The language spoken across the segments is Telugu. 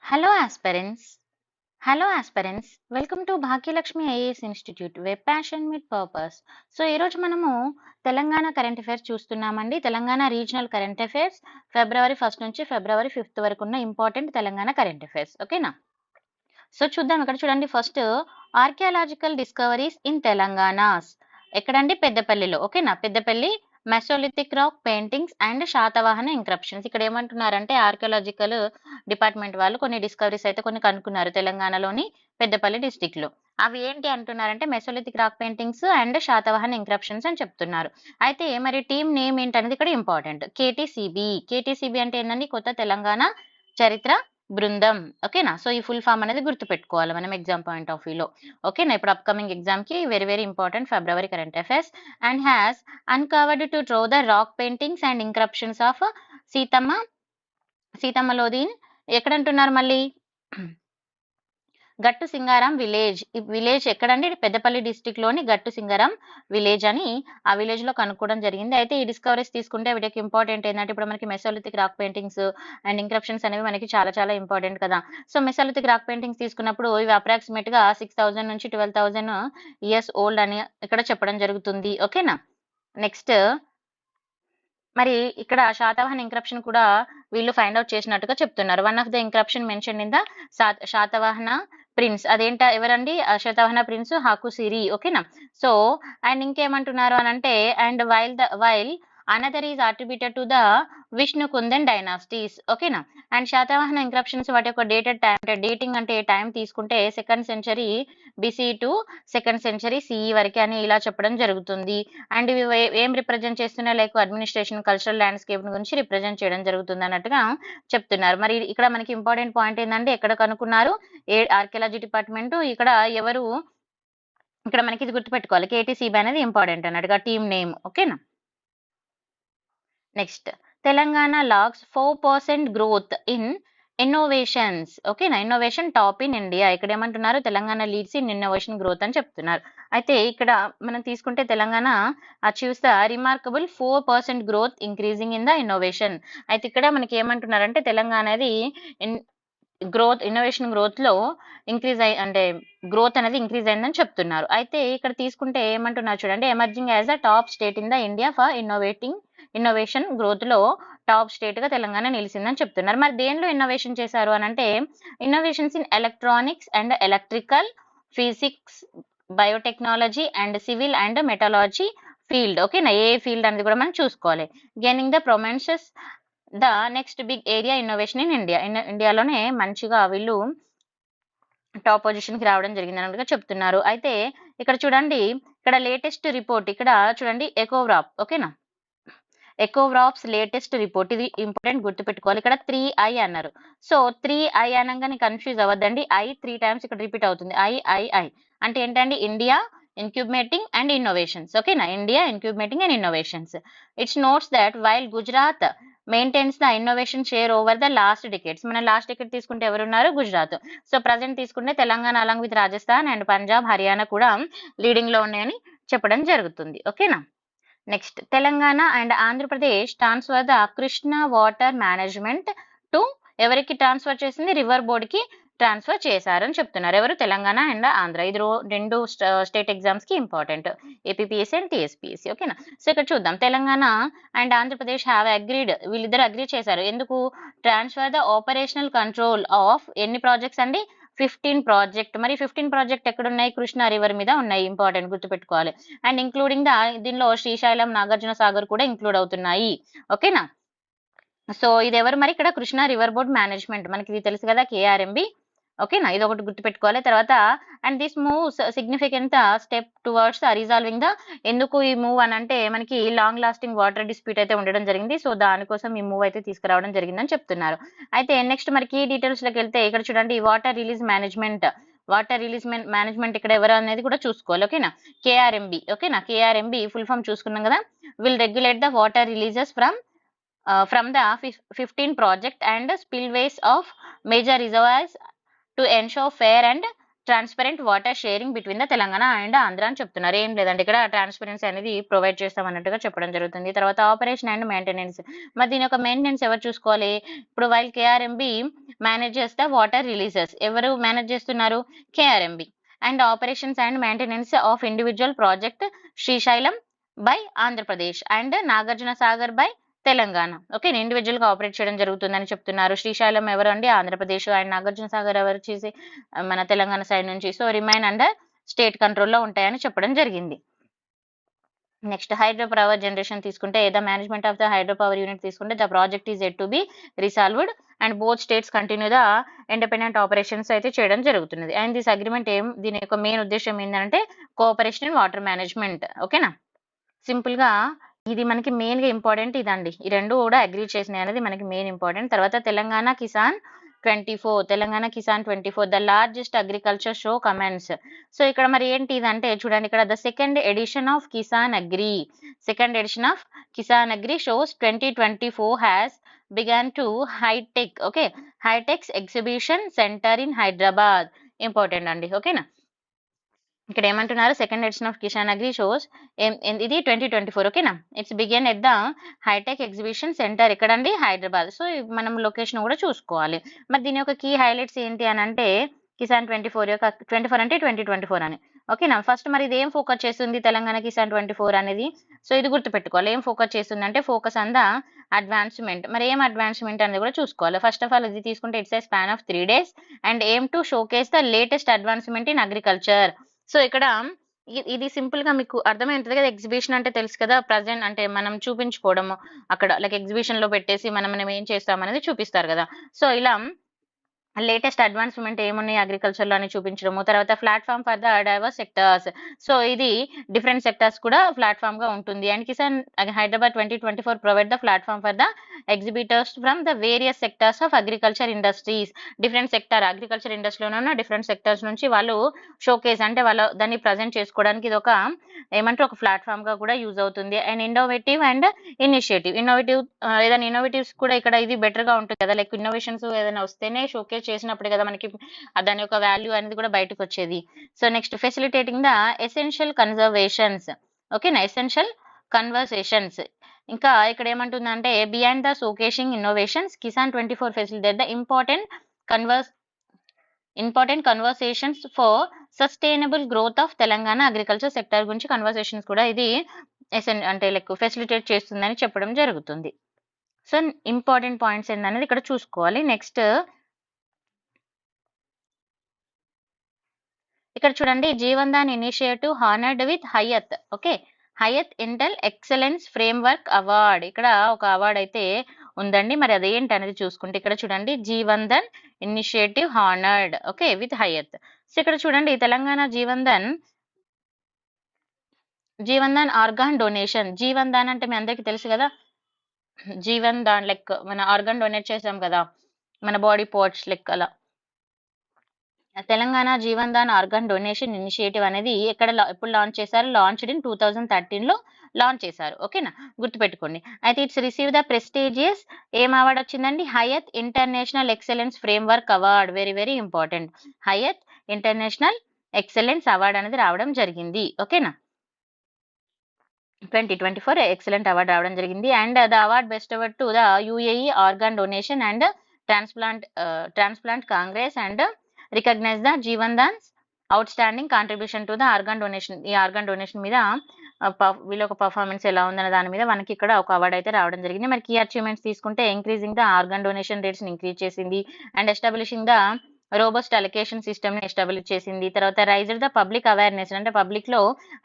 Hello aspirants. Hello aspirants. Welcome to Bhagyalakshmi IAS Institute, where passion meet purpose. So ఈరోజు మనము తెలంగాణ కరెంట్ అఫైర్స్ చూస్తున్నామండి. Telangana regional current affairs February 1 నుంచి ఫిబ్రవరి 5 వరకు ఉన్న ఇంపార్టెంట్ తెలంగాణ కరెంట్ అఫైర్స్. ఓకేనా? సో చూద్దాం. ఇక్కడ చూడండి, first archaeological discoveries in Telangana's. ఎక్కడండి? పెద్దపల్లిలో. ఓకేనా? Peddapalli Mesolithic rock paintings and Satavahana inscriptions. ఇక్కడ ఏమంటున్నారంటే ఆర్కియాలజికల్ డిపార్ట్మెంట్ వాళ్ళు కొన్ని డిస్కవరీస్ అయితే కొన్ని కనుక్కున్నారు తెలంగాణలోని పెద్దపల్లి డిస్టిక్ లో. అవి ఏంటి అంటున్నారంటే Mesolithic rock paintings and Satavahana inscriptions అని చెప్తున్నారు. అయితే మరి టీమ్ నేమ్ ఏంటనేది ఇక్కడ ఇంపార్టెంట్. కేటీసీబీ. కేటీసీబీ అంటే ఏంటండి? కొత్త తెలంగాణ చరిత్ర బృందం. ఓకేనా? సో ఈ ఫుల్ ఫామ్ అనేది గుర్తుపెట్టుకోవాలి మనం ఎగ్జామ్ పాయింట్ ఆఫ్ వ్యూలో. ఓకేనా? ఇప్పుడు అప్కమింగ్ ఎగ్జామ్ కి very very important February current affairs. And has uncovered to throw the rock paintings and inscriptions of Seethamma లోదీన్. ఎక్కడంటున్నారు మళ్ళీ? గట్టు సింగారం విలేజ్. ఈ విలేజ్ ఎక్కడండి? పెద్దపల్లి డిస్టిక్ లోని గట్టు సింగారం విలేజ్ అని ఆ విలేజ్ లో కనుక్కోవడం జరిగింది. అయితే ఈ డిస్కవరీస్ తీసుకుంటే వీటికి ఇంపార్టెంట్ ఏంటంటే ఇప్పుడు మనకి మెసోలిథిక్ రాక్ పెయింటింగ్స్ అండ్ ఇంక్రప్షన్స్ అనేవి మనకి చాలా చాలా ఇంపార్టెంట్ కదా. సో మెసోలిథిక్ రాక్ పెయింటింగ్స్ తీసుకున్నప్పుడు ఇవి అప్రాక్సిమేట్ గా 6000 నుంచి 12,000 ఇయర్స్ ఓల్డ్ అని ఇక్కడ చెప్పడం జరుగుతుంది. ఓకేనా? నెక్స్ట్ మరి ఇక్కడ శాతవాహన ఇంక్రప్షన్ కూడా వీళ్ళు ఫైండ్ అవుట్ చేసినట్టుగా చెప్తున్నారు. One of the inscription mention in the Satavahana prince. అదేంట ఎవరండి? శాతవాహన ప్రిన్స్ హాకుసిరి. ఓకేనా? సో అండ్ ఇంకేమంటున్నారు అని అంటే and while another is attributed to the Vishnukundin dynasties. ఓకేనా? అండ్ శాతవాహన ఇంక్రప్షన్స్ వాటి యొక్క డేటెడ్ టైం అంటే డేటింగ్ అంటే టైం తీసుకుంటే 2nd century BC to 2nd century CE వరకే అని ఇలా చెప్పడం జరుగుతుంది. అండ్ ఇవి ఏం రిప్రజెంట్ చేస్తున్నాయి? లైక్ అడ్మినిస్ట్రేషన్ కల్చరల్ ల్యాండ్స్కేప్ గురించి రిప్రజెంట్ చేయడం జరుగుతుంది అన్నట్టుగా చెప్తున్నారు. మరి ఇక్కడ మనకి ఇంపార్టెంట్ పాయింట్ ఏంటంటే ఎక్కడ కనుక్కున్నారు? Archaeology department. ఇక్కడ ఎవరు? ఇక్కడ మనకి ఇది గుర్తుపెట్టుకోవాలి. కేటీసీబీ అనేది ఇంపార్టెంట్ అన్నట్టుగా టీమ్ నేమ్. ఓకేనా? Next Telangana logs 4% growth in innovations. ఓకేనా? Innovation top in India. ఇక్కడ ఏమంటున్నారు? Telangana leads in innovation growth అని చెప్తున్నారు. అయితే ఇక్కడ మనం తీసుకుంటే Telangana achieves the remarkable 4% growth increasing in the innovation. అయితే ఇక్కడ మనకి ఏమంటున్నారంటే తెలంగాణ అనేది ఇన్నోవేషన్ గ్రోత్ లో అంటే గ్రోత్ అనేది ఇంక్రీజ్ అయిందని చెప్తున్నారు. అయితే ఇక్కడ తీసుకుంటే ఏమంటున్నారు చూడండి, emerging as a top state in the India for innovation growth లో టాప్ స్టేట్ గా తెలంగాణ నిలిచిందని చెప్తున్నారు. మరి దేనిలో ఇన్నోవేషన్ చేశారు అని అంటే innovations in electronics and electrical, physics, biotechnology and civil and metallurgy field. ఓకేనా? ఏ ఫీల్డ్ అనేది కూడా మనం చూసుకోవాలి. Gaining the prominence the next big area innovation in India. ఇండియాలోనే మంచిగా వీళ్ళు టాప్ పొజిషన్ కి రావడం జరిగింది అన్నట్టుగా చెప్తున్నారు. అయితే ఇక్కడ చూడండి, ఇక్కడ లేటెస్ట్ రిపోర్ట్ ఇక్కడ చూడండి ఎకోవ్రాప్. ఓకేనా? Ecowrap's latest report. ఇది ఇంపార్టెంట్ గుర్తుపెట్టుకోవాలి. ఇక్కడ 3I అన్నారు. సో 3I అనగానే కన్ఫ్యూజ్ అవ్వద్దండి. I 3 times ఇక్కడ రిపీట్ అవుతుంది. I అంటే ఏంటండి? India incubating and innovations. ఓకేనా? India incubating and innovations. It's notes that while Gujarat maintains the innovation share over the last decades. మన లాస్ట్ డికేట్ తీసుకుంటే ఎవరున్నారు? గుజరాత్. సో ప్రజెంట్ తీసుకుంటే Telangana along with Rajasthan and Punjab, Haryana కూడా లీడింగ్ లో ఉన్నాయని చెప్పడం జరుగుతుంది. ఓకేనా? Next Telangana and Andhra Pradesh transfer the Krishna water management to ఎవరికి ట్రాన్స్ఫర్ చేసింది? రివర్ బోర్డ్ కి ట్రాన్స్ఫర్ చేశారని చెప్తున్నారు. ఎవరు? తెలంగాణ అండ్ ఆంధ్ర. ఇది రెండు స్టేట్ ఎగ్జామ్స్ కి ఇంపార్టెంట్, ఏపీపీఎస్సీ అండ్ టీఎస్పీఎస్సీ. ఓకేనా? సో ఇక్కడ చూద్దాం, Telangana and Andhra Pradesh have agreed. వీళ్ళిద్దరు అగ్రీ చేశారు. ఎందుకు? Transfer the operational control of ఎన్ని ప్రాజెక్ట్స్ అండి? 15 ప్రాజెక్ట్. మరి 15 ప్రాజెక్ట్ ఎక్కడ ఉన్నాయి? కృష్ణా రివర్ మీద ఉన్నాయి. ఇంపార్టెంట్ గుర్తుపెట్టుకోవాలి. అండ్ ఇంక్లూడింగ్ దీనిలో శ్రీశైలం, నాగార్జున సాగర్ కూడా ఇంక్లూడ్ అవుతున్నాయి. ఓకేనా? సో ఇది ఎవరు? మరి ఇక్కడ కృష్ణా రివర్ బోర్డ్ మేనేజ్మెంట్. మనకి ఇది తెలుసు కదా, కేఆర్ఎంబి. ఓకేనా? ఇది ఒకటి గుర్తుపెట్టుకోవాలి. తర్వాత and this move significant step towards resolving the. ఎందుకు ఈ మూవ్ అని అంటే మనకి లాంగ్ లాస్టింగ్ వాటర్ డిస్ప్యూట్ అయితే ఉండడం జరిగింది. సో దానికోసం ఈ మూవ్ అయితే తీసుకురావడం జరిగిందని చెప్తున్నారు. అయితే నెక్స్ట్ మనకి డీటెయిల్స్ లోకి వెళ్తే ఇక్కడ చూడండి, వాటర్ రిలీజ్ మేనేజ్మెంట్ ఇక్కడ ఎవరు అనేది కూడా చూసుకోవాలి. ఓకేనా? కేఆర్ఎంబి. ఓకేనా? కేఆర్ఎంబి ఫుల్ ఫామ్ చూసుకున్నాం కదా. Will regulate the water releases from the 15 project and spillways of major reservoirs to ensure fair and transparent water sharing between the Telangana and Andhra అని చెప్తున్నారు. ఏం లేదండి, ఇక్కడ ట్రాన్స్పరెన్సీ అనేది ప్రొవైడ్ చేస్తాం అన్నట్టుగా చెప్పడం జరుగుతుంది. తర్వాత ఆపరేషన్ అండ్ మెయింటెనెన్స్, మరి దీని యొక్క మెయింటెనెన్స్ ఎవరు చూసుకోవాలి? ఇప్పుడు while KRMB manages the water releases, ఎవరు మేనేజ్ చేస్తున్నారు? KRMB. And operations and maintenance of individual project Srisailam by Andhra Pradesh and Nagarjuna Sagar by Telangana. Okay, individual గా ఆపరేట్ చేయడం జరుగుతుందని చెప్తున్నారు. శ్రీశైలం ఎవరు అండి? ఆంధ్రప్రదేశ్. అండ్ నాగార్జున సాగర్ ఎవరు చేసి మన తెలంగాణ సైడ్ నుంచి. సో రిమైన్ అండర్ స్టేట్ కంట్రోల్లో ఉంటాయని చెప్పడం జరిగింది. నెక్స్ట్ హైడ్రో పవర్ జనరేషన్ తీసుకుంటే, the management of the hydro power unit తీసుకుంటే, the project is yet to be resolved and both states continue the independent operations అయితే చేయడం జరుగుతున్నది. అండ్ దిస్ అగ్రిమెంట్ దీని యొక్క మెయిన్ ఉద్దేశం ఏంటంటే కోఆపరేషన్ ఇన్ వాటర్ మేనేజ్మెంట్. ఓకేనా, సింపుల్ గా ఇది మనకి మెయిన్ గా ఇంపార్టెంట్ ఇదండి. ఈ రెండు కూడా అగ్రీ చేసినాయి అనేది మనకి మెయిన్ ఇంపార్టెంట్. తర్వాత Telangana Kisan 24, Telangana Kisan 24 the largest agriculture show comments. So ఇక్కడ మరి ఏంటి ఇదంటే చూడండి, ఇక్కడ the second edition of Kisan agri shows 2024 has began to Hitex exhibition centre in Hyderabad. Important అండి. ఓకేనా, ఇక్కడ ఏమంటున్నారు? Second edition of Kisan agri shows ఇది 2024. ఓకేనా, it's begin at the Hitex exhibition centre ఎక్కడండి? హైదరాబాద్. సో మనం లొకేషన్ కూడా చూసుకోవాలి. మరి దీని యొక్క కీ హైలైట్స్ ఏంటి అని అంటే కిసాన్ 24 యొక్క 24 అంటే 2024 అని. ఓకేనా, ఫస్ట్ మరి ఇది ఏం ఫోకస్ చేస్తుంది తెలంగాణ కిసాన్ 24 అనేది? సో ఇది గుర్తుపెట్టుకోవాలి, ఏం ఫోకస్ చేస్తుంది అంటే ఫోకస్ ఆన్ ద అడ్వాన్స్మెంట్. మరి ఏం అడ్వాన్స్మెంట్ అనేది కూడా చూసుకోవాలి. ఫస్ట్ ఆఫ్ ఆల్ ఇది తీసుకుంటే it's a span of 3 days and aim to showcase the latest advancement in agriculture. So ఇక్కడ ఇది సింపుల్ గా మీకు అర్థమైంటది కదా. ఎగ్జిబిషన్ అంటే తెలుసు కదా, ప్రజెంట్ అంటే మనం చూపించుకోవడము, అక్కడ లైక్ ఎగ్జిబిషన్ లో పెట్టేసి మనం ఏం చేస్తాం అనేది చూపిస్తారు కదా. సో ఇలా లేటెస్ట్ అడ్వాన్స్మెంట్ ఏమున్నాయి అగ్రికల్చర్ లో అని చూపించడము. తర్వాత platform for the divorce sectors. So ఇది డిఫరెంట్ సెక్టర్స్ కూడా ప్లాట్ఫామ్ గా ఉంటుంది. And Kisan Hyderabad 2024 provide the platform for the exhibitors from the various sectors of agriculture industries. Different sector agriculture ఇండస్ట్రీలో ఉన్న డిఫరెంట్ సెక్టర్స్ నుంచి వాళ్ళు షోకేస్ అంటే వాళ్ళు దాన్ని ప్రజెంట్ చేసుకోవడానికి ఇది ఒక ఏమంటారు ఒక ప్లాట్ఫామ్ గా కూడా యూజ్ అవుతుంది. And innovative and initiative. ఏదైనా ఇన్నోవేటివ్స్ కూడా ఇక్కడ ఇది బెటర్ గా ఉంటుంది కదా, లైక్ ఇన్నోవేషన్స్ ఏదైనా వస్తేనే షోకేస్ చేసినప్పుడు కదా మనకి దాని యొక్క వాల్యూ అనేది కూడా బయటకు వచ్చేది. So next facilitating the essential conservations. ఓకేనా, ఎసెన్షియల్ కన్వర్సేషన్స్. ఇంకా ఇక్కడ ఏమంటుందంటే beyond the showcasing innovations Kisan 24 facilitate the important conversations for sustainable growth of Telangana agriculture sector గురించి కన్వర్సేషన్స్ కూడా ఇది అంటే లైక్ ఫెసిలిటేట్ చేస్తుందని చెప్పడం జరుగుతుంది. సో ఇంపార్టెంట్ పాయింట్స్ ఏంటనేది ఇక్కడ చూసుకోవాలి. నెక్స్ట్ ఇక్కడ చూడండి, Jeevan Dan initiative honoured with Hayat. Okay, Hayat ఇంటెల్ ఎక్సలెన్స్ ఫ్రేమ్వర్క్ అవార్డ్. ఇక్కడ ఒక అవార్డ్ అయితే ఉందండి, మరి అదేంటి అనేది చూసుకుంటే ఇక్కడ చూడండి, Jeevan Dan initiative honoured okay with Hayat. So ఇక్కడ చూడండి తెలంగాణ జీవన్ దాన్ ఆర్గాన్ డొనేషన్. జీవన్ దాన్ అంటే మీ అందరికీ తెలుసు కదా, జీవన్ దాన్ లైక్ మన ఆర్గాన్ డొనేట్ చేసాం కదా, మన బాడీ పార్ట్స్ లెక్క అలా. Telangana Jeevan Dan organ donation initiative అనేది ఎప్పుడు లాంచ్ చేశారు? లాంచ్డ్ ఇన్ 2013 లో లాంచ్ చేశారు. ఓకేనా, గుర్తుపెట్టుకోండి. అయితే ఇట్స్ రిసీవ్ ద ప్రెస్టీజియస్ ఏం అవార్డ్ వచ్చిందండి? Hayat international excellence framework award. Very very important. Hayat international excellence award అనేది రావడం జరిగింది. ఓకేనా, 2024 ఎక్సలెంట్ అవార్డ్ రావడం జరిగింది. And the award best award to the UAE organ donation and transplant congress and recognize the Jeevan Dan's outstanding contribution to the organ donation. ఈ ఆర్గాన్ డొనేషన్ మీద వీళ్ళ ఒక పర్ఫార్మెన్స్ ఎలా ఉందన్న దాని మీద మనకి ఇక్కడ ఒక అవార్డు అయితే రావడం జరిగింది. మరి కీ అచీవ్మెంట్స్ తీసుకుంటే increasing the organ donation rates increase చేసింది and establishing the robust allocation system ని ఎస్టాబ్లిష్ చేసింది. తర్వాత రైజర్ ద పబ్లిక్ అవేర్నెస్, అంటే పబ్లిక్ లో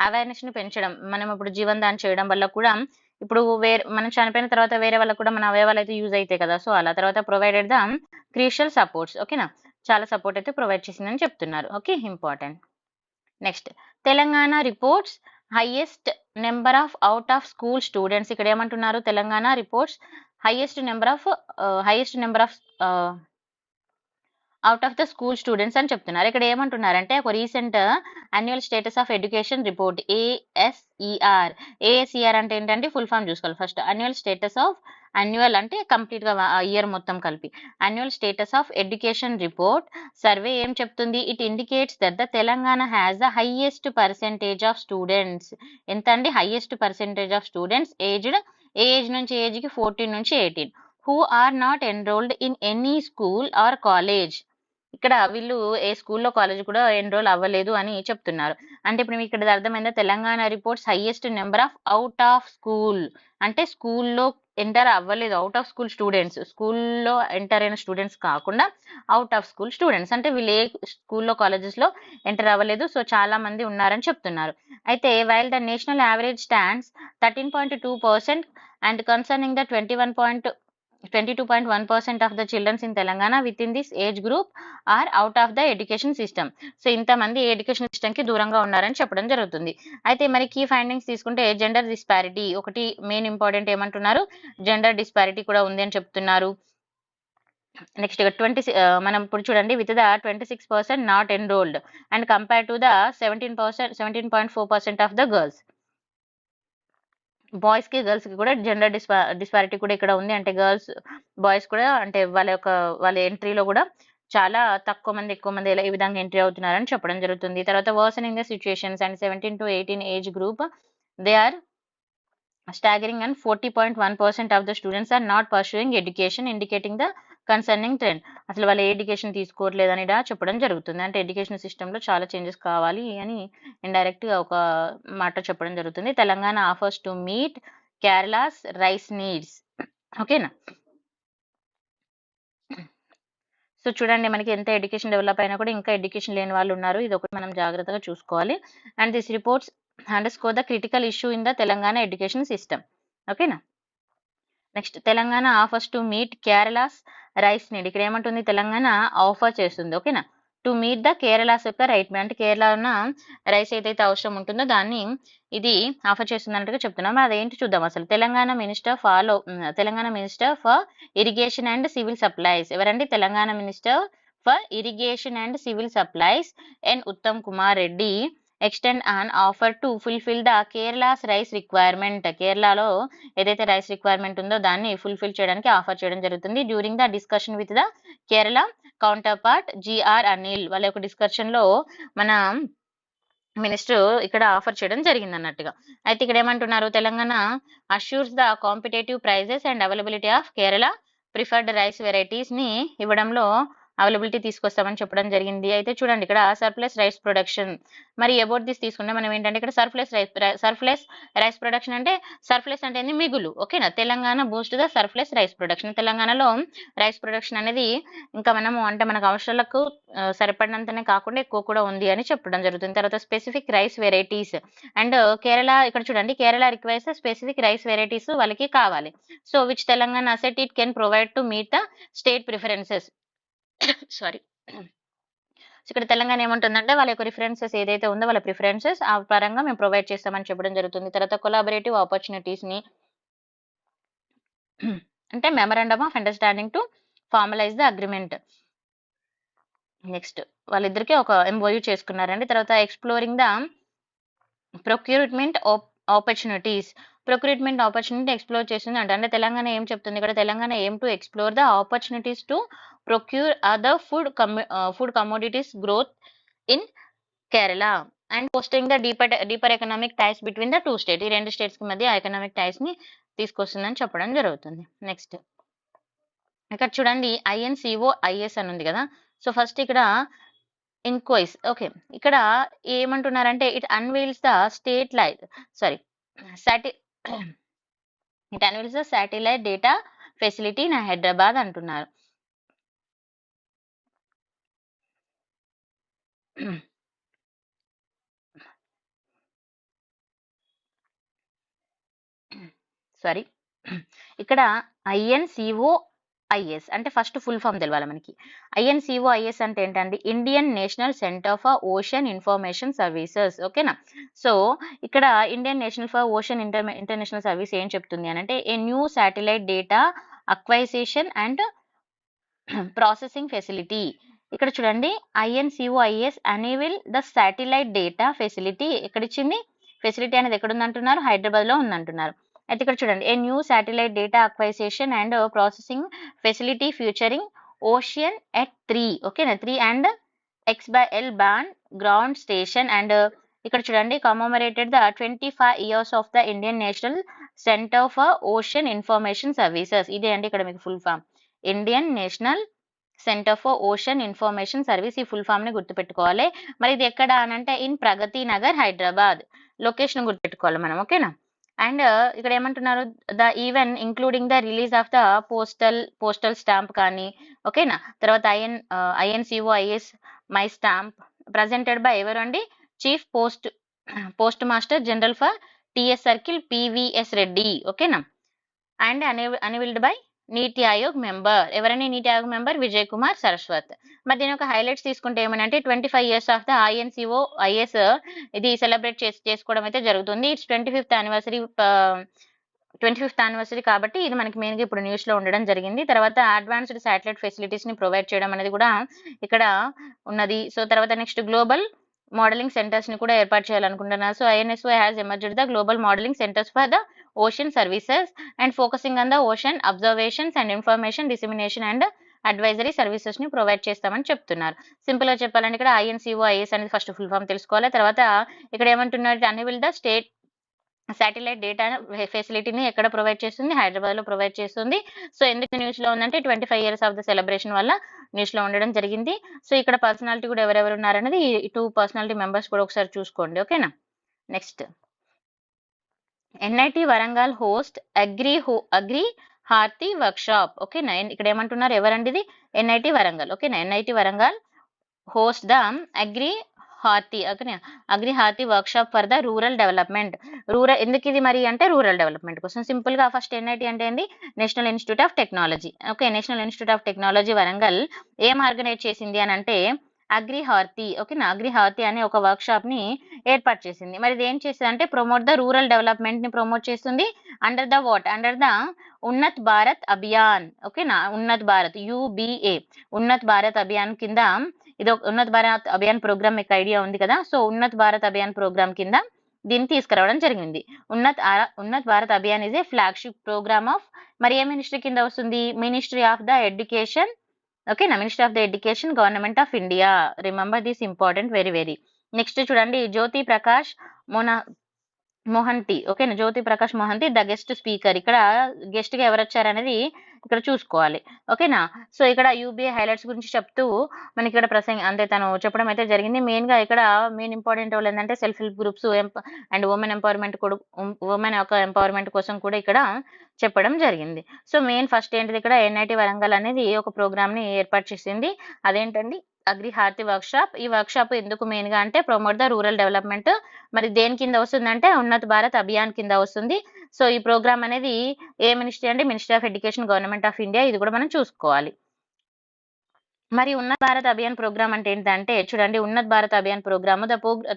అవేర్నెస్ ని పెంచడం. మనం ఇప్పుడు జీవన్ దాన్ చేయడం వల్ల కూడా ఇప్పుడు మనం చనిపోయిన తర్వాత వేరే వాళ్ళకు కూడా మన అవయవాలు అయితే యూజ్ అవుతాయి కదా. సో అలా తర్వాత ప్రొవైడెడ్ ద క్రూషియల్ సపోర్ట్స్. ఓకేనా, చాలా సపోర్ట్ అయితే ప్రొవైడ్ చేసిందని చెప్తున్నారు. Okay, important. Next Telangana reports highest number of out of school students. ఇక్కడ ఏమంటున్నారు? Telangana reports highest number of out of the school students అని చెప్తున్నారు. ఇక్కడ ఏమంటున్నారంటే ఒక recent annual status of education report ASER అంటే ఏంటంటే ఫుల్ ఫామ్ చూసుకోవాలి first. Annual status of annual అంటే కంప్లీట్ గా ఇయర్ మొత్తం కలిపి. Annual status of education report survey ఏం చెప్తుంది? It indicates that the Telangana has the highest percentage of students. ఎంత అండి? Highest percentage of students aged, age నుంచి ఏజ్కి 14 నుంచి 18 who are not enrolled in any school or college. ఇక్కడ వీళ్ళు ఏ స్కూల్లో కాలేజ్ కూడా ఎన్రోల్ అవ్వలేదు అని చెప్తున్నారు. అంటే ఇప్పుడు మీకు ఇక్కడ అర్థమైందా? Telangana reports highest number of out of school, అంటే స్కూల్లో ఎంటర్ అవ్వలేదు, అవుట్ ఆఫ్ స్కూల్ స్టూడెంట్స్, స్కూల్లో ఎంటర్ అయిన స్టూడెంట్స్ కాకుండా అవుట్ ఆఫ్ స్కూల్ స్టూడెంట్స్, అంటే వీళ్ళు ఏ స్కూల్లో కాలేజెస్ లో ఎంటర్ అవ్వలేదు, సో చాలా మంది ఉన్నారని చెప్తున్నారు. అయితే while the national average stands 13.2% and concerning the 22.1% of the children in Telangana within this age group are out of the education system. So ఇంతమంది ఎడ్యుకేషన్ సిస్టమ్ కి దూరంగా ఉన్నారని చెప్పడం జరుగుతుంది. అయితే మరి కీ ఫైండింగ్స్ తీసుకుంటే జెండర్ డిస్పారిటీ ఒకటి మెయిన్ ఇంపార్టెంట్ ఏమంటున్నారు? జెండర్ డిస్పారిటీ కూడా ఉంది అని చెప్తున్నారు. నెక్స్ట్ మనం ఇప్పుడు చూడండి, with the 26% not enrolled and compare to the 17.4% of the girls. Boys కి గర్ల్స్ కి కూడా జెండర్ డిస్పారిటీ కూడా ఇక్కడ ఉంది. అంటే గర్ల్స్ బాయ్స్ కూడా అంటే వాళ్ళ ఎంట్రీలో కూడా చాలా తక్కువ మంది ఎక్కువ మంది ఈ విధంగా ఎంట్రీ అవుతున్నారని చెప్పడం జరుగుతుంది. తర్వాత worsening the situations and 17 to 18 age group they are staggering and 40.1% of the students are not pursuing education, indicating the concerning trend. అసలు వాళ్ళు ఎడ్యుకేషన్ తీసుకోవట్లేదని చెప్పడం జరుగుతుంది. అంటే ఎడ్యుకేషన్ సిస్టమ్ లో చాలా చేంజెస్ కావాలి అని ఇండైరెక్ట్ గా ఒక మాట చెప్పడం జరుగుతుంది. Telangana offers to meet Kerala's rice needs. ఓకేనా? సో చూడండి, మనకి ఎంత ఎడ్యుకేషన్ డెవలప్ అయినా కూడా ఇంకా ఎడ్యుకేషన్ లేని వాళ్ళు ఉన్నారు. ఇది ఒకటి మనం జాగ్రత్తగా చూసుకోవాలి. And this reports underscore the critical issue in the Telangana education system. ఓకేనా? Next Telangana offers to meet Kerala's rice need. ఇక్కడ ఏమంటుంది? తెలంగాణ ఆఫర్ చేస్తుంది. ఓకేనా? టు మీట్ ద కేరళస్ యొక్క రైట్, అంటే కేరళ ఉన్న రైస్ ఏదైతే అవసరం ఉంటుందో దాన్ని ఇది ఆఫర్ చేస్తుంది అన్నట్టుగా చెప్తున్నాం. అదేంటి చూద్దాం. అసలు Telangana minister for irrigation and civil supplies ఎవరండి? Telangana minister for irrigation and civil supplies N Uttam Kumar Reddy extend an offer to fulfil the Kerala's rice requirement. కేరళలో ఏదైతే రైస్ రిక్వైర్మెంట్ ఉందో దాన్ని ఫుల్ఫిల్ చేయడానికి ఆఫర్ చేయడం జరుగుతుంది. During the discussion with the Kerala counterpart G R Anil. వాళ్ళ యొక్క డిస్కషన్ లో మన మినిస్టర్ ఇక్కడ ఆఫర్ చేయడం జరిగింది అన్నట్టుగా. అయితే ఇక్కడ ఏమంటున్నారు? Telangana assures the competitive prices and availability of Kerala preferred rice varieties ని ఇవ్వడంలో అవైలబిలిటీ తీసుకొస్తామని చెప్పడం జరిగింది. అయితే చూడండి, ఇక్కడ సర్ప్లస్ రైస్ ప్రొడక్షన్, మరి అబౌట్ దిస్ తీసుకుంటే మనం ఏంటంటే ఇక్కడ సర్ప్లస్ రైస్ ప్రొడక్షన్ అంటే సర్ప్లస్ అంటే ఏంది? మిగులు. ఓకేనా? Telangana boost the surplus rice production. తెలంగాణలో రైస్ ప్రొడక్షన్ అనేది ఇంకా మనము అంటే మనకు అవసరాలకు సరిపడినంతనే కాకుండా ఎక్కువ కూడా ఉంది అని చెప్పడం జరుగుతుంది. తర్వాత specific rice varieties and Kerala, ఇక్కడ చూడండి, Kerala requires specific rice varieties వాళ్ళకి కావాలి. So which Telangana asset it can provide to meet the state preferences. Sorry, ఇక్కడ తెలంగాణ ఏముంటుందంటే వాళ్ళ యొక్క రిఫరెన్సెస్ ఏదైతే ఉందో వాళ్ళ ప్రిఫరెన్సెస్ ఆ పరంగా మేము ప్రొవైడ్ చేస్తామని చెప్పడం జరుగుతుంది. తర్వాత కొలాబరేటివ్ ఆపర్చునిటీస్ ని అంటే memorandum of understanding to formalise the agreement. Next వాళ్ళిద్దరికి ఒక ఎంఓయూ చేసుకున్నారండి. తర్వాత exploring the procurement opportunities. Procurement opportunity explore చేస్తుంది అంటే తెలంగాణ ఏం చెప్తుంది ఇక్కడ? Telangana aim to explore the opportunities to procure other food commodities growth in Kerala and posting the deeper economic ties between the two state. ఈ రెండు స్టేట్స్ కి మధ్య ఎకనామిక్ టైస్ ని తీసుకొస్తుందని చెప్పడం జరుగుతుంది. నెక్స్ట్ ఇక్కడ చూడండి, INCOIS అని ఉంది కదా. సో ఫస్ట్ ఇక్కడ ఇన్క్వైస్. ఓకే, ఇక్కడ ఏమంటున్నారంటే it unveils the satellite data facility in Hyderabad అంటున్నారు. సారీ, ఇక్కడ INCOIS అంటే ఫస్ట్ ఫుల్ ఫామ్ తెలవాలి మనకి. INCOIS అంటే ఏంటంటే Indian National Centre for Ocean Information Services. ఓకేనా? సో ఇక్కడ Indian National for Ocean international service ఏం చెప్తుంది అని అంటే a new satellite data acquisition and processing facility. ఇక్కడ చూడండి, INCOIS unveil the satellite data facility. ఎక్కడ ఇచ్చింది? ఫెసిలిటీ అనేది ఎక్కడ ఉందంటున్నారు? హైదరాబాద్ లో ఉందంటున్నారు. అయితే ఇక్కడ చూడండి, a new satellite data acquisition and processing facility featuring Oceansat 3, ఓకేనా, 3 and X/L band ground station and ఇక్కడ చూడండి commemorated the 25 years of the Indian National Centre for Ocean Information Services. ఇదే అండి ఇక్కడ మీకు full form, Indian National Centre for Ocean Information Service. ఈ ఫుల్ ఫామ్ ని గుర్తుపెట్టుకోవాలి. మరి ఇది ఎక్కడ అనంటే ఇన్ ప్రగతి నగర్ హైదరాబాద్, లొకేషన్ గుర్తుపెట్టుకోవాలి మనం, ఓకేనా. అండ్ ఇక్కడ ఏమంటున్నారు, the even including the release of the postal stamp కానీ, ఓకేనా, తర్వాత INCO IS my stamp presented by ఎవరు అండి, chief post master general for TS circle PVS Reddy, ఓకేనా. And అనివిల్డ్ by NITI Aayog member, ఎవరైనా నీతి ఆయోగ్ మెంబర్ విజయ్ కుమార్ సరస్వత్. మరి దీని యొక్క హైలైట్స్ తీసుకుంటే ఏమనంటే 25 years of the INCO IS ఇది సెలబ్రేట్ చేసుకోవడం అయితే జరుగుతుంది. ఇట్స్ 25th anniversary కాబట్టి ఇది మనకి మెయిన్గా ఇప్పుడు న్యూస్లో ఉండడం జరిగింది. తర్వాత అడ్వాన్స్డ్ శాటిలైట్ ఫెసిలిటీస్ని ప్రొవైడ్ చేయడం అనేది కూడా ఇక్కడ ఉన్నది. సో తర్వాత నెక్స్ట్ గ్లోబల్ మోడలింగ్ సెంటర్స్ ని కూడా ఏర్పాటు చేయాలనుకుంటున్నారు. So INSO has emerged the global modelling centres for the ocean services and focusing on the ocean observations and information dissemination and advisory services ని ప్రొవైడ్ చేస్తామని చెప్తున్నారు. సింపుల్ గా చెప్పాలంటే ఇక్కడ INCO IS అనేది ఫస్ట్ ఫుల్ ఫామ్ తెలుసుకోవాలి. తర్వాత ఇక్కడ ఏమంటున్నారు, అనివిల్ ద స్టేట్ శాటిలైట్ డేటా ఫెసిలిటీని ఎక్కడ ప్రొవైడ్ చేస్తుంది, హైదరాబాద్ లో ప్రొవైడ్ చేస్తుంది. సో ఎందుకు న్యూస్ లో ఉందంటే 25 years ఆఫ్ ద సెలబ్రేషన్ వల్ల న్యూస్ లో ఉండడం జరిగింది. సో ఇక్కడ పర్సనాలిటీ కూడా ఎవరెవరు ఉన్నారనేది ఈ 2 పర్సనాలిటీ మెంబర్స్ కూడా ఒకసారి చూసుకోండి, ఓకేనా. Next NIT Warangal host agri horti workshop, ఓకేనా. ఇక్కడ ఏమంటున్నారు, ఎవరండి ఇది, NIT వరంగల్, ఓకేనా. NIT Warangal host the agri horti workshop for the rural development. ఎందుకు ఇది మరి అంటే రూరల్ డెవలప్మెంట్ కోసం. సింపుల్ గా ఫస్ట్ NIT అంటే ఏంది, National Institute of Technology, okay. National Institute of Technology Warangal ఏం ఆర్గనైజ్ చేసింది అని అంటే అగ్రి హార్తి, ఓకేనా. అగ్రి హార్తి అనే ఒక వర్క్ షాప్ ని ఏర్పాటు చేసింది. మరి ఇది ఏం చేస్తుంది అంటే ప్రమోట్ ద రూరల్ డెవలప్మెంట్ ని ప్రమోట్ చేస్తుంది అండర్ ద ఉన్నత్ భారత్ అభియాన్, ఓకేనా. ఉన్నత్ భారత్ UBA ఉన్నత్ భారత్ అభియాన్ కింద, ఇది ఉన్నత్ భారత్ అభియాన్ ప్రోగ్రామ్ మీకు ఐడియా ఉంది కదా. సో ఉన్నత్ భారత్ అభియాన్ ప్రోగ్రామ్ కింద దీన్ని తీసుకురావడం జరిగింది. Unnat Bharat Abhiyan is a flagship programme of, మరి ఏ మినిస్ట్రీ కింద వస్తుంది, మినిస్ట్రీ ఆఫ్ ద ఎడ్యుకేషన్, ఓకేనా. Ministry of the education, government of India. Remember this important, very. Next చూడండి, జ్యోతి ప్రకాష్ మొహంతి, ఓకేనా. Jyoti Prakash Mohanty the guest speaker. ఇక్కడ గెస్ట్ గా ఎవరు వచ్చారనేది ఇక్కడ చూసుకోవాలి, ఓకేనా. సో ఇక్కడ UBA హైలైట్స్ గురించి చెప్తూ మనకి ఇక్కడ అంటే తను చెప్పడం అయితే జరిగింది. మెయిన్ గా ఇక్కడ మెయిన్ ఇంపార్టెంట్ వాళ్ళు ఏంటంటే self help groups and women empowerment కోసం కూడా ఇక్కడ చెప్పడం జరిగింది. సో మెయిన్ ఫస్ట్ ఏంటిది, ఇక్కడ NIT వరంగల్ అనేది ఒక ప్రోగ్రామ్ ని ఏర్పాటు చేసింది. అదేంటండి, అగ్రి హార్తి వర్క్ షాప్. ఈ వర్క్ షాప్ ఎందుకు మెయిన్ గా అంటే ప్రమోట్ ద రూరల్ డెవలప్మెంట్. మరి దేని కింద వస్తుందంటే ఉన్నత్ భారత్ అభియాన్ కింద వస్తుంది. సో ఈ ప్రోగ్రామ్ అనేది ఏ మినిస్ట్రీ అంటే ministry of education, government of India. ఇది కూడా మనం చూసుకోవాలి. మరి ఉన్నత్ భారత్ అభియాన్ ప్రోగ్రామ్ అంటే ఏంటంటే చూడండి, Unnat Bharat Abhiyan programme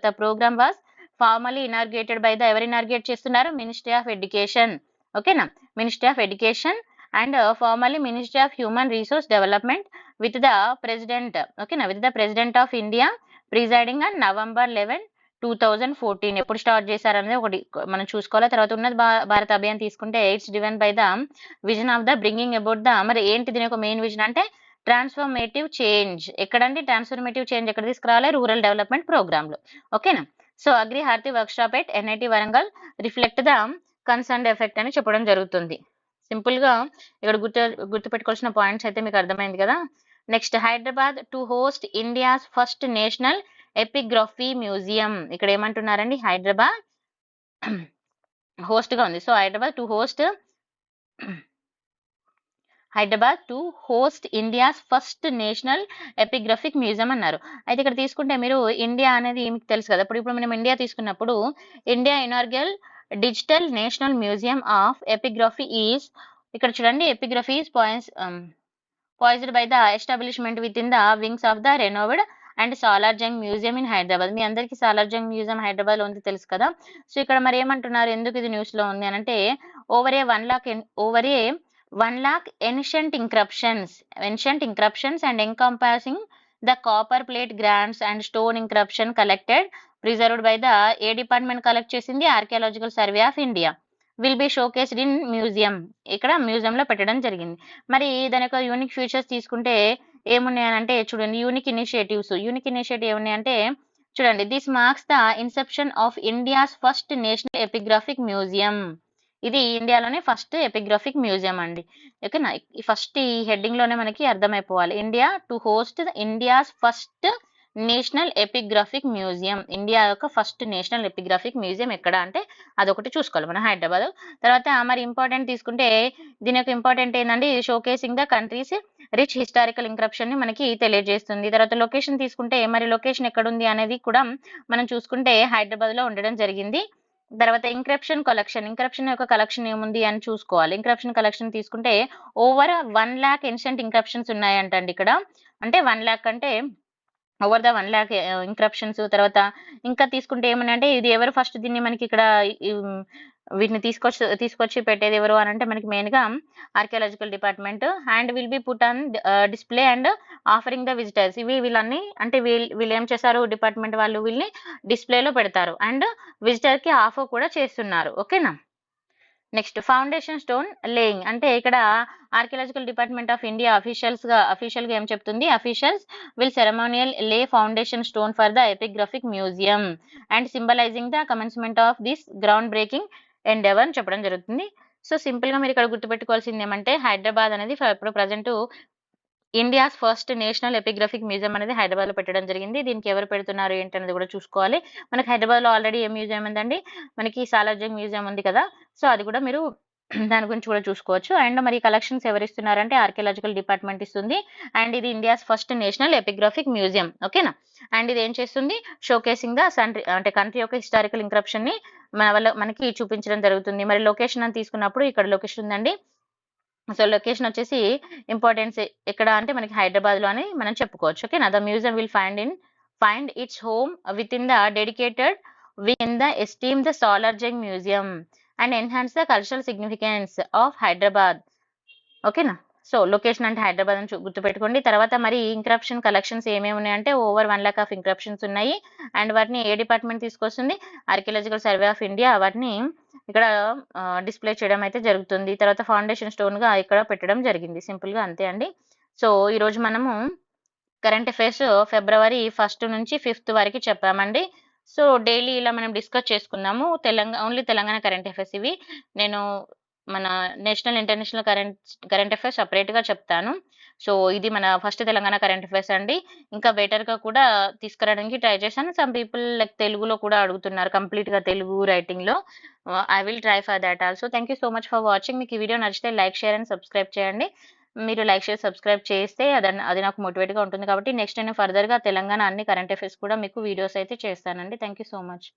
the programme was formally inaugurated by the, ఎవరు ఇనార్గేట్ చేస్తున్నారు, మినిస్ట్రీ ఆఫ్ ఎడ్యుకేషన్, ఓకేనా. Ministry of education and formerly ministry of human resource development with the president, ఓకేనా, with the president of India presiding on November 11, 2014. ఎప్పుడు స్టార్ట్ చేశారనేది ఒకటి మనం చూసుకోవాలి. తర్వాత ఉన్నత్ భారత్ అభియాన్ తీసుకుంటే it's driven by the vision of the bringing about the, మరి ఏంటి దీని యొక్క మెయిన్ విజన్ అంటే ట్రాన్స్ఫర్మేటివ్ చేంజ్. ఎక్కడండి ట్రాన్స్ఫర్మేటివ్ చేంజ్ ఎక్కడ తీసుకురావాలి, రూరల్ డెవలప్మెంట్ ప్రోగ్రామ్ లో, ఓకేనా. So agri horti workshop at NIT Warangal reflect the concerned effect అని చెప్పడం జరుగుతుంది. సింపుల్ గా ఇక్కడ గుర్తుపెట్టుకోవాల్సిన పాయింట్స్ అయితే మీకు అర్థమైంది కదా. Next Hyderabad to host India's first national epigraphy museum. ఇక్కడ ఏమంటున్నారండి, హైదరాబాద్ హోస్ట్ గా ఉంది. So Hyderabad to host India's first national epigraphic museum అన్నారు. అయితే ఇక్కడ తీసుకుంటే మీరు ఇండియా అనేది మీకు తెలుసు కదా. ఇప్పుడు మనం ఇండియా తీసుకున్నప్పుడు India inaugural digital national museum of epigraphy is, ఇక్కడ చూడండి, epigraphy is poised by the establishment within the wings of the renowned and Salar Jung museum in Hyderabad. మీ అందరికీ సాలార్ జంగ్ మ్యూజియం హైదరాబాద్ లో ఉంది తెలుసు కదా. సో ఇక్కడ మరి ఏమంటున్నారు, ఎందుకు ఇది న్యూస్ లో ఉంది అని అంటే over a 1 lakh ancient inscriptions and encompassing the copper plate grants and stone inscription collected preserved by the a department collect చేసింది, archaeological survey of India, will be showcased in museum. ఇక్కడ మ్యూజియంలో పెట్టడం జరిగింది. మరి దాని యొక్క యూనిక్ ఫీచర్స్ తీసుకుంటే ఏమున్నాయనంటే చూడండి, యూనిక్ ఇనిషియేటివ్ ఏమున్నాయంటే చూడండి, this marks the inception of India's first national epigraphic museum. ఇది ఇండియాలోనే ఫస్ట్ ఎపిగ్రాఫిక్ మ్యూజియం అండి. ఓకేనా, ఈ ఫస్ట్ ఈ హెడ్డింగ్ లోనే మనకి అర్థమైపోవాలి. India to host India's first national epigraphic museum. India యొక్క ఫస్ట్ నేషనల్ ఎపిగ్రాఫిక్ మ్యూజియం ఎక్కడ అంటే అదొకటి చూసుకోవాలి మనం, హైదరాబాద్. తర్వాత మరి ఇంపార్టెంట్ తీసుకుంటే దీని యొక్క ఇంపార్టెంట్ ఏంటంటే showcasing the countries rich historical inscription ని మనకి తెలియజేస్తుంది. తర్వాత లొకేషన్ తీసుకుంటే మరి లొకేషన్ ఎక్కడుంది అనేది కూడా మనం చూసుకుంటే హైదరాబాద్ లో ఉండడం జరిగింది. తర్వాత ఇంక్రప్షన్ యొక్క కలెక్షన్ ఏముంది అని చూసుకోవాలి. ఇంక్రప్షన్ కలెక్షన్ తీసుకుంటే ఓవర్ 1 lakh ఏన్షియంట్ ఇంక్రప్షన్స్ ఉన్నాయంటండి ఇక్కడ. అంటే 1 lakh అంటే ఓవర్ ద 1 lakh ఇంక్రప్షన్స్. తర్వాత ఇంకా తీసుకుంటే ఏమనంటే ఇది ఎవరు ఫస్ట్ దీన్ని మనకి ఇక్కడ వీటిని తీసుకొచ్చి పెట్టేది ఎవరు అని అంటే మనకి మెయిన్ గా archaeological department. And will be put on display and offering the visitors. వీళ్ళన్ని అంటే వీళ్ళు ఏం చేశారు, డిపార్ట్మెంట్ వాళ్ళు వీళ్ళని డిస్ప్లేలో పెడతారు అండ్ విజిటర్ కి ఆఫర్ కూడా చేస్తున్నారు. ఓకేనా. నెక్స్ట్ ఫౌండేషన్ స్టోన్ లేయింగ్ అంటే ఇక్కడ archaeological department of India official గా ఏం చెప్తుంది, officials will ceremonial lay foundation stone for the epigraphic museum and symbolising the commencement of this ground breaking endeavour అని చెప్పడం జరుగుతుంది. సో సింపుల్ గా మీరు ఇక్కడ గుర్తుపెట్టుకోవాల్సింది ఏమంటే హైదరాబాద్ అనేది ఇప్పుడు present India's first national epigraphic museum అనేది హైదరాబాద్ లో పెట్టడం జరిగింది. దీనికి ఎవరు పెడుతున్నారు ఏంటి అనేది కూడా చూసుకోవాలి. మనకి హైదరాబాద్ లో ఆల్రెడీ ఏ మ్యూజియం ఉందండి, మనకి సాలార్జంగ్ మ్యూజియం ఉంది కదా. సో అది కూడా మీరు దాని గురించి కూడా చూసుకోవచ్చు. అండ్ మరి కలెక్షన్స్ ఎవరు ఇస్తున్నారంటే ఆర్కియాలజికల్ డిపార్ట్మెంట్ ఇస్తుంది. అండ్ ఇది India's first national epigraphic museum. ఓకేనా. అండ్ ఇది ఏం చేస్తుంది, షోకేసింగ్ ద కంట్రీ యొక్క హిస్టారికల్ ఇంక్రప్షన్ ని మనకి చూపించడం జరుగుతుంది. మరి లొకేషన్ అని తీసుకున్నప్పుడు ఇక్కడ లొకేషన్ ఉందండి. సో లొకేషన్ వచ్చేసి ఇంపార్టెన్స్ ఎక్కడ అంటే మనకి హైదరాబాద్ లో అని మనం చెప్పుకోవచ్చు. ఓకేనా. The museum will find its home within the dedicated wing the esteem the Salarjung museum and enhance the cultural significance of Hyderabad. ఓకేనా. సో లొకేషన్ అంటే హైదరాబాద్ అని గుర్తుపెట్టుకోండి. తర్వాత మరి ఇంక్రప్షన్ కలెక్షన్స్ ఏమేమి ఉన్నాయంటే ఓవర్ 1 lakh ఆఫ్ ఇంక్రప్షన్స్ ఉన్నాయి. అండ్ వాటిని ఏ డిపార్ట్మెంట్ తీసుకొస్తుంది, ఆర్కియాలజికల్ సర్వే ఆఫ్ ఇండియా వాటిని ఇక్కడ డిస్ప్లే చేయడం అయితే జరుగుతుంది. తర్వాత ఫౌండేషన్ స్టోన్ గా ఇక్కడ పెట్టడం జరిగింది. సింపుల్ గా అంతే అండి. సో ఈ రోజు మనము కరెంట్ అఫైర్స్ ఫిబ్రవరి 1 నుంచి 5 వరకు చెప్పామండి. సో డైలీ ఇలా మనం డిస్కస్ చేసుకున్నాము. ఓన్లీ తెలంగాణ కరెంట్ అఫైర్స్ ఇవి. నేను మన national international current affairs separate గా చెప్తాను. సో ఇది మన ఫస్ట్ తెలంగాణ కరెంట్ అఫైర్స్ అండి. ఇంకా బెటర్ గా కూడా తీసుకురావడానికి ట్రై చేశాను. సమ్ పీపుల్ లైక్ తెలుగులో కూడా అడుగుతున్నారు, కంప్లీట్ గా తెలుగు రైటింగ్ లో. I will try for that also. Thank you so much for watching. మీకు ఈ వీడియో నచ్చితే లైక్, షేర్ అండ్ సబ్స్క్రైబ్ చేయండి. మీరు లైక్, షేర్, సబ్స్క్రైబ్ చేస్తే అది నాకు మోటివేట్ గా ఉంటుంది. కాబట్టి నెక్స్ట్ నేను ఫర్దర్ గా తెలంగాణ అన్ని కరెంట్ అఫైర్స్ కూడా మీకు వీడియోస్ అయితే చేస్తానండి. Thank you so much.